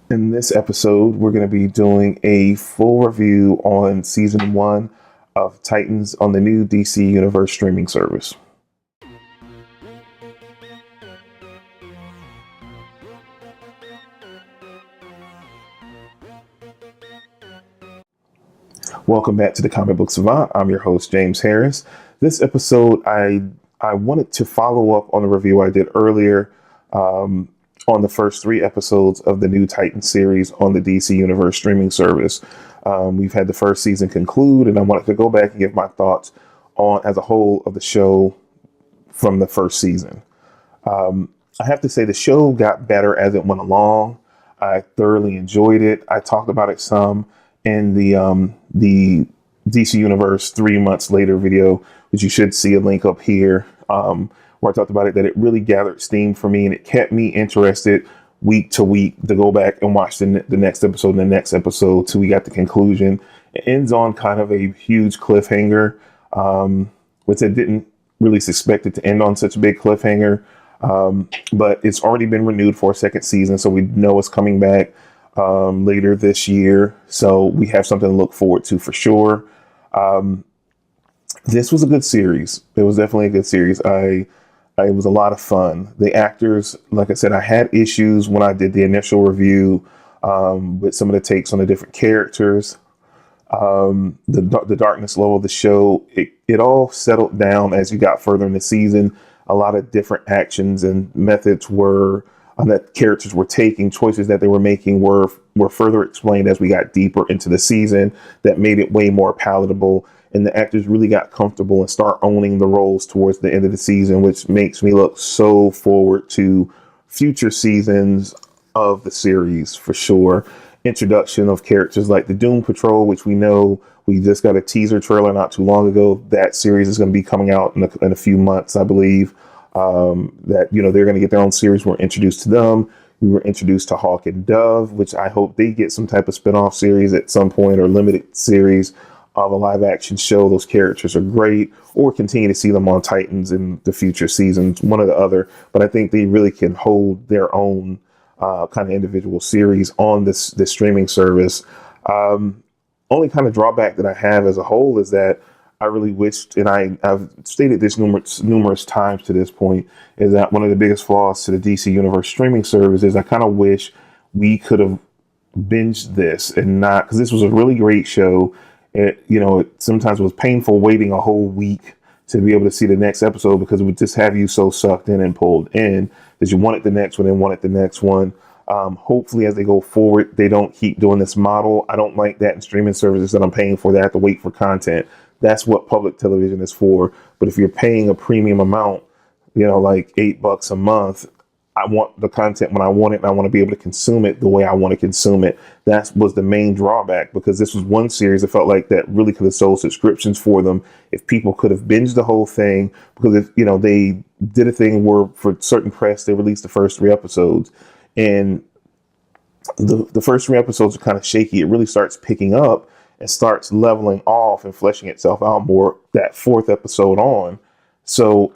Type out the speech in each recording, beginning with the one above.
In this episode, we're going to be doing a full review on season 1 of Titans on the new DC Universe streaming service. Welcome back to the Comic Book Savant. I'm your host, James Harris. This episode, I wanted to follow up on a review I did earlier on the first 3 episodes of the new Titan series on the DC Universe streaming service. We've had the first season conclude, and I wanted to go back and give my thoughts on as a whole of the show from the first season. I have to say the show got better as it went along. I thoroughly enjoyed it. I talked about it some in the DC Universe 3 months later video, which you should see a link up here, where I talked about it, that it really gathered steam for me and it kept me interested week to week to go back and watch the next episode and the next episode till we got the conclusion. It ends on kind of a huge cliffhanger, which I didn't really expect it to end on such a big cliffhanger. But it's already been renewed for a second season, so we know it's coming back later this year. So we have something to look forward to for sure. This was a good series. It was definitely a good series. It was a lot of fun. The actors, like I said, I had issues when I did the initial review with some of the takes on the different characters. The darkness level of the show, it all settled down as you got further in the season. A lot of different actions and methods that characters were taking, choices that they were making were further explained as we got deeper into the season. That made it way more palatable, and the actors really got comfortable and start owning the roles towards the end of the season, which makes me look so forward to future seasons of the series for sure. Introduction of characters like the Doom Patrol, which we know we just got a teaser trailer not too long ago. That series is going to be coming out in a few months, I believe. That, they're going to get their own series. We're introduced to them. We were introduced to Hawk and Dove, which I hope they get some type of spinoff series at some point, or limited series of a live action show. Those characters are great, or continue to see them on Titans in the future seasons, one or the other. But I think they really can hold their own kind of individual series on this streaming service. Only kind of drawback that I have as a whole is that I really wished, and I've stated this numerous times to this point, is that one of the biggest flaws to the DC Universe streaming service is I kind of wish we could have binged this and not, because this was a really great show. It sometimes was painful waiting a whole week to be able to see the next episode, because it would just have you so sucked in and pulled in that you wanted the next one and wanted the next one. Hopefully, as they go forward, they don't keep doing this model. I don't like that in streaming services that I'm paying for, that I have to wait for content. That's what public television is for. But if you're paying a premium amount, like $8 a month, I want the content when I want it, and I want to be able to consume it the way I want to consume it. That was the main drawback, because this was one series that felt like that really could have sold subscriptions for them if people could have binged the whole thing. Because if they did a thing where for certain press they released the first 3 episodes, and the first 3 episodes are kind of shaky. It really starts picking up and starts leveling off and fleshing itself out more that 4th episode on. So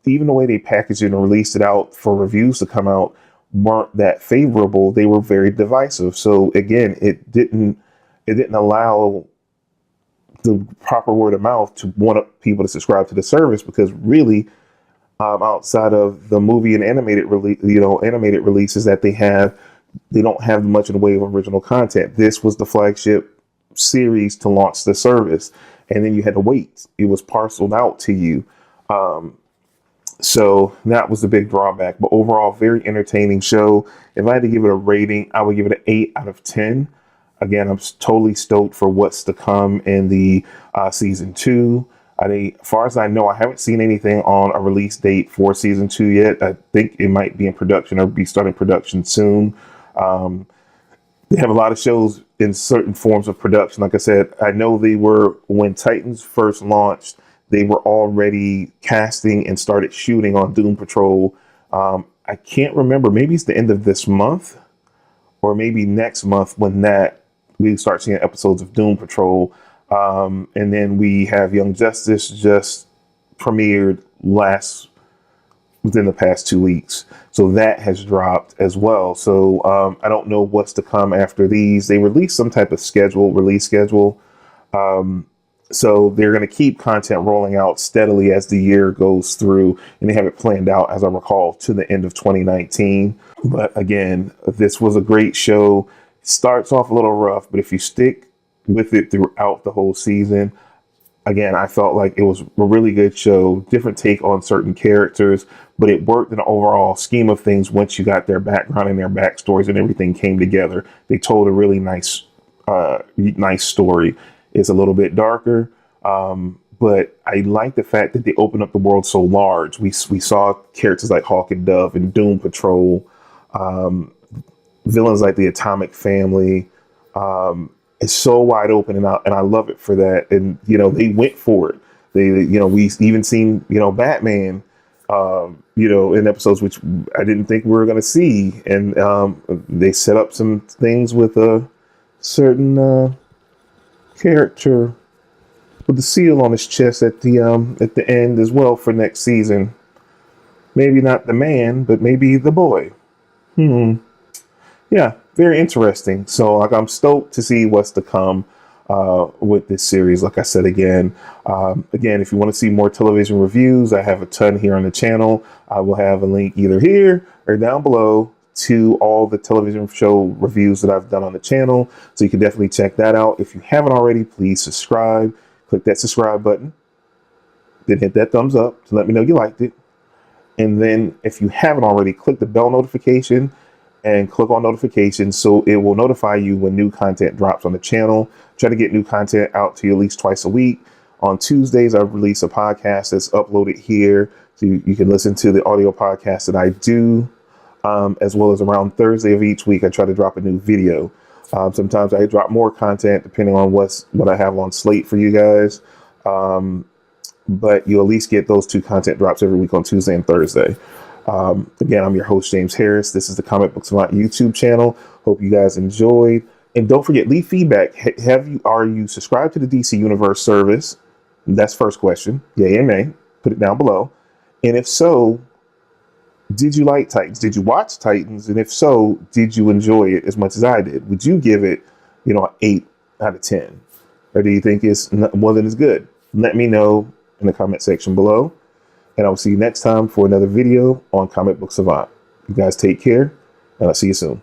even the way they packaged it and released it out for reviews to come out weren't that favorable. They were very divisive. So again, it didn't allow the proper word of mouth to want people to subscribe to the service, because really, outside of the movie and animated releases that they don't have much in the way of original content. This was the flagship series to launch the service, and then you had to wait. It was parceled out to you. So that was the big drawback. But overall, very entertaining show. If I had to give it a rating, I would give it an 8 out of 10. Again, I'm totally stoked for what's to come in the season 2. As far as I know, I haven't seen anything on a release date for season 2 yet. I think it might be in production or be starting production soon. They have a lot of shows in certain forms of production. Like I said, I know when Titans first launched, they were already casting and started shooting on Doom Patrol. I can't remember. Maybe it's the end of this month or maybe next month when we start seeing episodes of Doom Patrol. And then we have Young Justice just premiered last within the past 2 weeks. So that has dropped as well. So I don't know what's to come after these. They released some type of release schedule. So they're going to keep content rolling out steadily as the year goes through, and they have it planned out, as I recall, to the end of 2019. But again, this was a great show. It starts off a little rough, but if you stick with it throughout the whole season, again, I felt like it was a really good show, different take on certain characters, but it worked in the overall scheme of things once you got their background and their backstories and everything came together. They told a really nice story. It's a little bit darker, but I like the fact that they opened up the world so large. We saw characters like Hawk and Dove and Doom Patrol, villains like the Atomic Family. It's so wide open, and I love it for that. And they went for it. We even seen Batman, in episodes which I didn't think we were going to see, and they set up some things with a certain character with the seal on his chest at the end as well for next season. Maybe not the man, but maybe the boy. Yeah, very interesting. So I'm stoked to see what's to come with this series. Like I said, again, if you want to see more television reviews, I have a ton here on the channel. I will have a link either here or down below to all the television show reviews that I've done on the channel. So you can definitely check that out. If you haven't already, please subscribe. Click that subscribe button. Then hit that thumbs up to let me know you liked it. And then if you haven't already, click the bell notification and click on notifications so it will notify you when new content drops on the channel. Try to get new content out to you at least twice a week. On Tuesdays, I release a podcast that's uploaded here, so you can listen to the audio podcast that I do, as well as around Thursday of each week, I try to drop a new video. Sometimes I drop more content depending on what I have on slate for you guys. But you at least get those 2 content drops every week on Tuesday and Thursday. Again, I'm your host, James Harris. This is the Comic Book Savant YouTube channel. Hope you guys enjoyed. And don't forget, leave feedback. Are you subscribed to the DC Universe service? That's first question. Yay or nay? Put it down below. And if so, did you like Titans? Did you watch Titans? And if so, did you enjoy it as much as I did? Would you give it, an 8 out of 10? Or do you think it's more than as good? Let me know in the comment section below. And I will see you next time for another video on Comic Book Savant. You guys take care, and I'll see you soon.